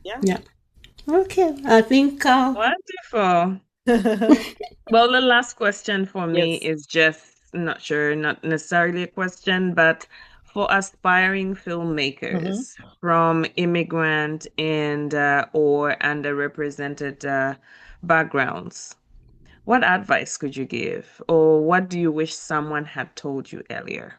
yeah. Yeah. Okay, I think Wonderful. Well, the last question for me Yes. is just not sure, not necessarily a question, but for aspiring Mhm. filmmakers from immigrant and or underrepresented backgrounds, what advice could you give, or what do you wish someone had told you earlier?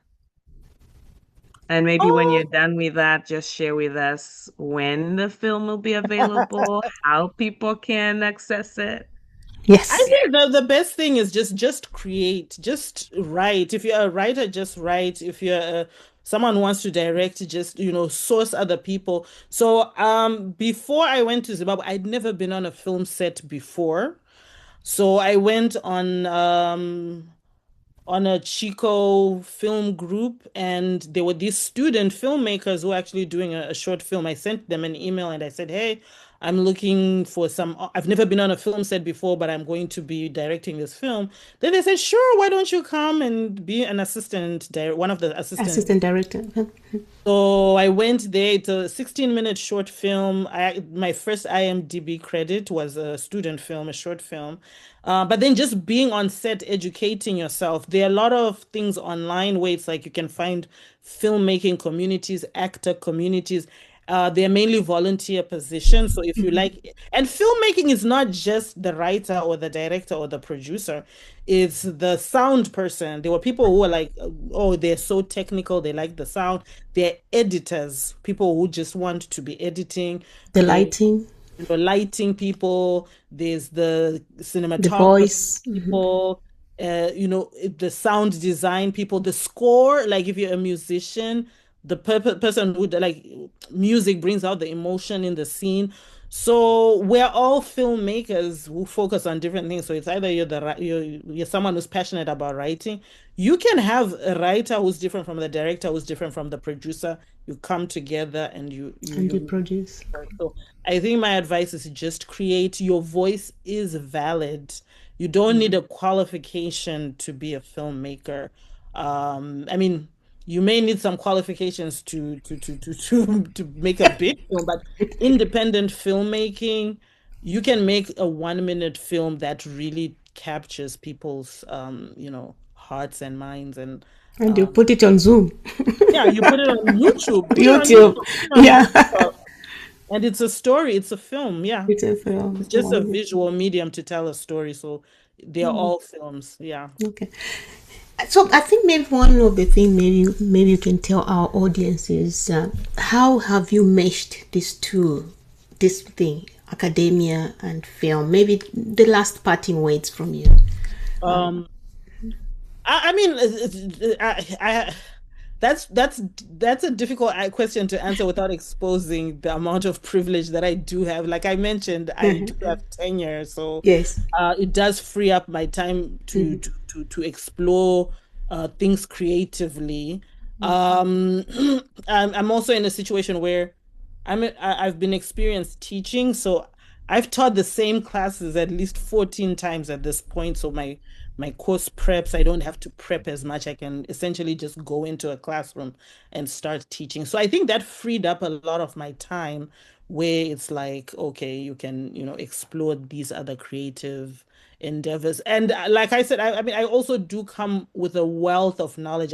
And maybe when you're Oh, done with that, just share with us when the film will be available, how people can access it. I yes, think the best thing is just create, just write. If you're a writer, just write. If you're someone who wants to direct, just source other people. So before I went to Zimbabwe, I'd never been on a film set before. So I went on a Chico film group, and there were these student filmmakers who were actually doing a short film. I sent them an email and I said, "Hey, I'm looking for some. I've never been on a film set before, but I'm going to be directing this film." Then they said, "Sure, why don't you come and be an one of the assistants." assistant director. So I went there. It's a 16-minute short film. My first IMDb credit was a student film, a short film. But then just being on set, educating yourself. There are a lot of things online where it's like you can find filmmaking communities, actor communities. They're mainly volunteer positions. So if you like, and filmmaking is not just the writer or the director or the producer, it's the sound person. There were people who were like, oh, they're so technical, they like the sound. They're editors, people who just want to be editing. The They lighting. lighting people, there's the The cinematography voice. people, the sound design people, the score, like if you're a musician, the person who like music brings out the emotion in the scene. So we're all filmmakers who focus on different things. So it's either you're someone who's passionate about writing. You can have a writer who's different from the director, who's different from the producer. You come together and And you you produce. so I think my advice is just create. Your voice is valid. You don't need a qualification to be a filmmaker. I mean, you may need some qualifications to make a big film, but independent filmmaking, you can make a 1 minute film that really captures people's hearts and minds and And you put it on Zoom. yeah, you put it on YouTube, put it on YouTube. YouTube, put it on Yeah. TikTok. And it's a story, it's a film, yeah. It's a film. It's just a visual medium to tell a story. So they're all films, yeah. Okay. So I think maybe one of the things maybe you can tell our audience is how have you meshed this thing, academia and film? Maybe the last parting words from you. Um, I mean, that's a difficult question to answer without exposing the amount of privilege that I do have. Like I mentioned, I do have tenure, so Yes. it does free up my time to explore things creatively. I'm also in a situation where I've been experienced teaching, so I've taught the same classes at least 14 times at this point. So my course preps, I don't have to prep as much. I can essentially just go into a classroom and start teaching. So I think that freed up a lot of my time where it's like, okay, you can, explore these other creative endeavors. And like I said, I mean, I also do come with a wealth of knowledge.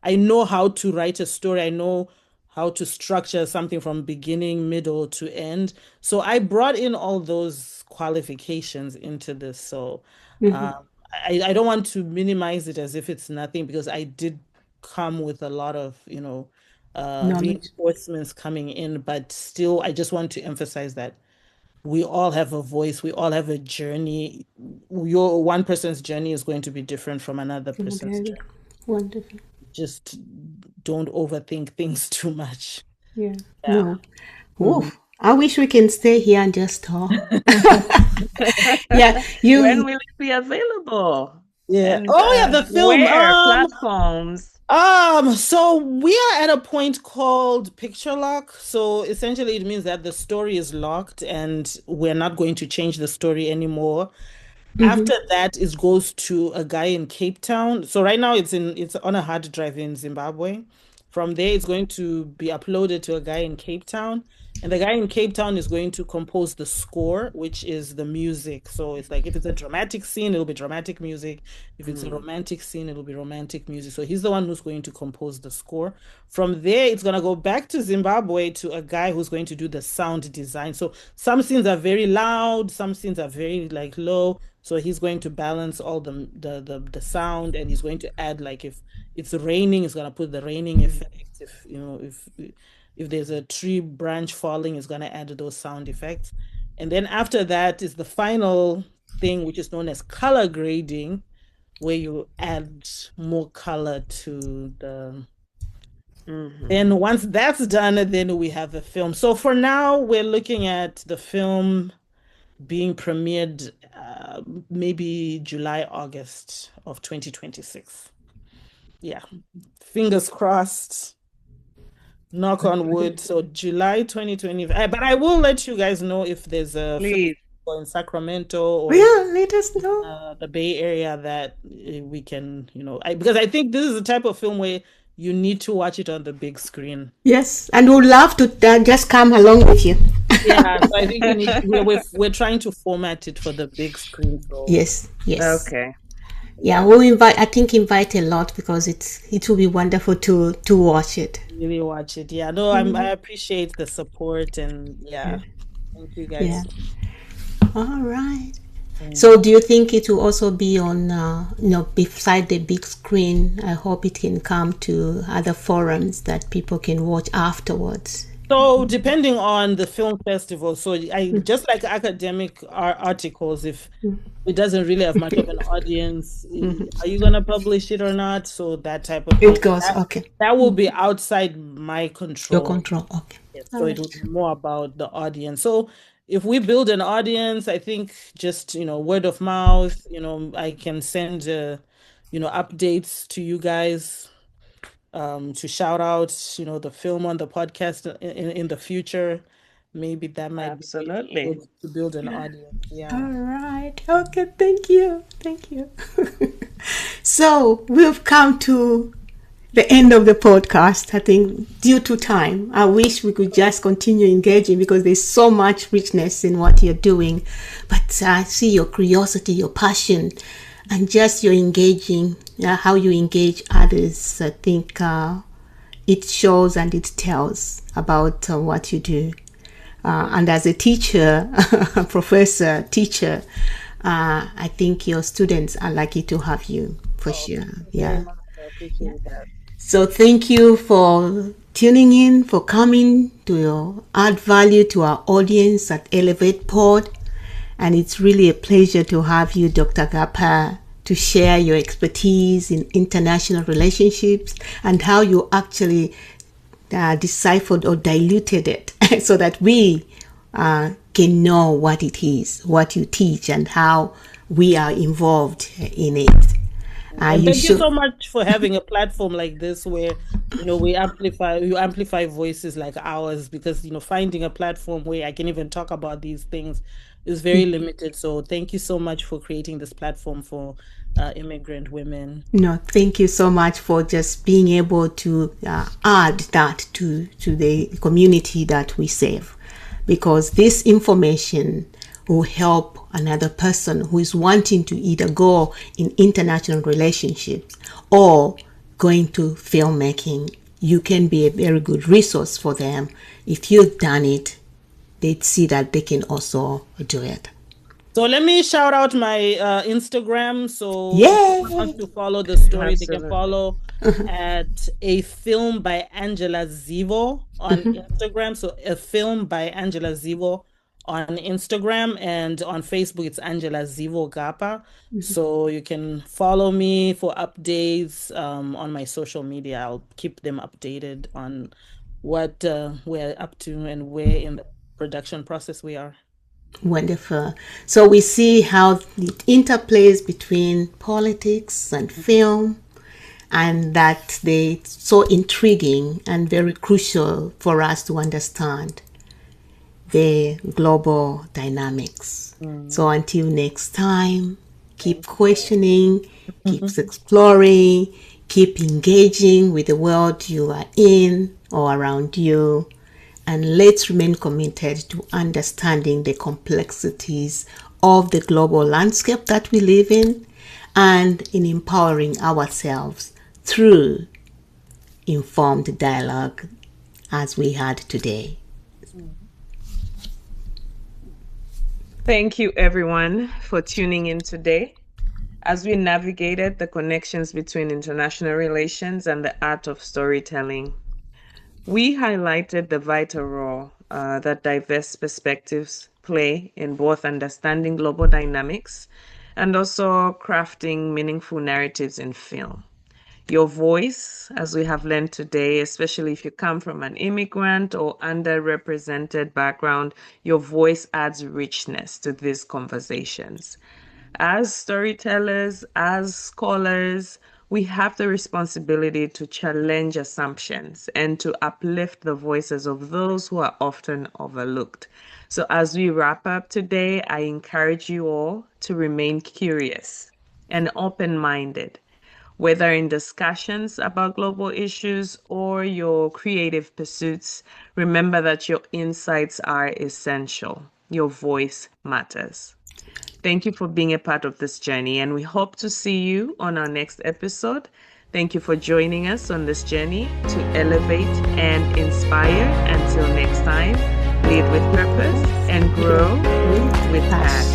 I know how to write a story. I know how to structure something from beginning, middle to end. So I brought in all those qualifications into this. So I don't want to minimize it as if it's nothing because I did come with a lot of, Knowledge. reinforcements coming in, but still, I just want to emphasize that we all have a voice, we all have a journey. Your one person's journey is going to be different from another person's Okay. journey. Wonderful. Just don't overthink things too much. Yeah. Yeah. No. Oof. I wish we can stay here and just talk. Yeah. When You. will it be available? Yeah. And Oh yeah, the film. where? Platforms? So we are at a point called picture lock. So essentially it means that the story is locked and we're not going to change the story anymore. After that, it goes to a guy in Cape Town. So right now it's on a hard drive in Zimbabwe. From there, it's going to be uploaded to a guy in Cape Town. And the guy in Cape Town is going to compose the score, which is the music. So it's like if it's a dramatic scene, it'll be dramatic music. If it's a romantic scene, it'll be romantic music. So he's the one who's going to compose the score. From there, it's going to go back to Zimbabwe to a guy who's going to do the sound design. So some scenes are very loud, some scenes are very like low. So he's going to balance all the sound, and he's going to add like if it's raining, he's gonna put the raining effect. If there's a tree branch falling, it's gonna add those sound effects. And then after that is the final thing, which is known as color grading, where you add more color to the. Then once that's done, then we have a film. So for now, we're looking at the film being premiered maybe July, August of 2026. Yeah, fingers crossed, knock on wood. So July 2025. But I will let you guys know if there's a film Please. in Sacramento or Yeah. Let us know. the Bay Area that we can, because I think this is the type of film where you need to watch it on the big screen. Yes. And we'd love to just come along with you. Yeah, so I think we're trying to format it for the big screen. So Yes. Yes. Okay. Yeah. We'll invite a lot because it will be wonderful to watch it. really watch it. Yeah, no, I appreciate the support and yeah, thank you guys. Yeah. All right. So do you think it will also be on, beside the big screen? I hope it can come to other forums that people can watch afterwards. So depending on the film festival, so I just like academic articles, if it doesn't really have much of an audience, are you gonna publish it or not? So that type of thing. It goes, okay. That will be outside my Your control. control, okay. Yes, All so it will right. be more about the audience. So if we build an audience, I think just, word of mouth, I can send updates to you guys, to shout out, the film on the podcast in the future. Maybe that might be a way Absolutely. to build an audience. All Yeah. right. Okay, thank you. Thank you. So we've come to the end of the podcast. I think due to time, I wish we could just continue engaging because there's so much richness in what you're doing. But I see your curiosity, your passion, and just your engaging, how you engage others. I think it shows and it tells about what you do. And as a teacher, professor, teacher, I think your students are lucky to have you for Oh, sure. thank you very Yeah. much. I appreciate that. So thank you for tuning in, for coming to add value to our audience at ElevaPod. And it's really a pleasure to have you, Dr. Gapa, to share your expertise in international relationships and how you actually deciphered or diluted it so that we can know what it is, what you teach, and how we are involved in it. And You thank you should. so much for having a platform like this where, you amplify voices like ours, because, finding a platform where I can even talk about these things is very limited. So thank you so much for creating this platform for immigrant women. No, thank you so much for just being able to add that to the community that we serve, because this information will help another person who is wanting to either go in international relationships or going to filmmaking. You can be a very good resource for them. If you've done it, they'd see that they can also do it. So let me shout out my Instagram. So if someone wants Yay! to follow the story, they can Absolutely. follow at A Film by Angela Zivo on Instagram. So A Film by Angela Zivo on Instagram, and on Facebook it's Angela Zivo Gapa. So you can follow me for updates on my social media. I'll keep them updated on what we're up to and where in the production process we are. Wonderful. So we see how it interplays between politics and film, and that they so intriguing and very crucial for us to understand the global dynamics. So until next time, keep Thank questioning, keep you. exploring, keep engaging with the world you are in or around you, and let's remain committed to understanding the complexities of the global landscape that we live in and in empowering ourselves through informed dialogue as we had today. Thank you, everyone, for tuning in today. As we navigated the connections between international relations and the art of storytelling, we highlighted the vital role that diverse perspectives play in both understanding global dynamics and also crafting meaningful narratives in film. Your voice, as we have learned today, especially if you come from an immigrant or underrepresented background, your voice adds richness to these conversations. As storytellers, as scholars, we have the responsibility to challenge assumptions and to uplift the voices of those who are often overlooked. So, as we wrap up today, I encourage you all to remain curious and open minded, whether in discussions about global issues or your creative pursuits. Remember that your insights are essential. Your voice matters. Thank you for being a part of this journey, and we hope to see you on our next episode. Thank you for joining us on this journey to elevate and inspire. Until next time, lead with purpose and grow with passion.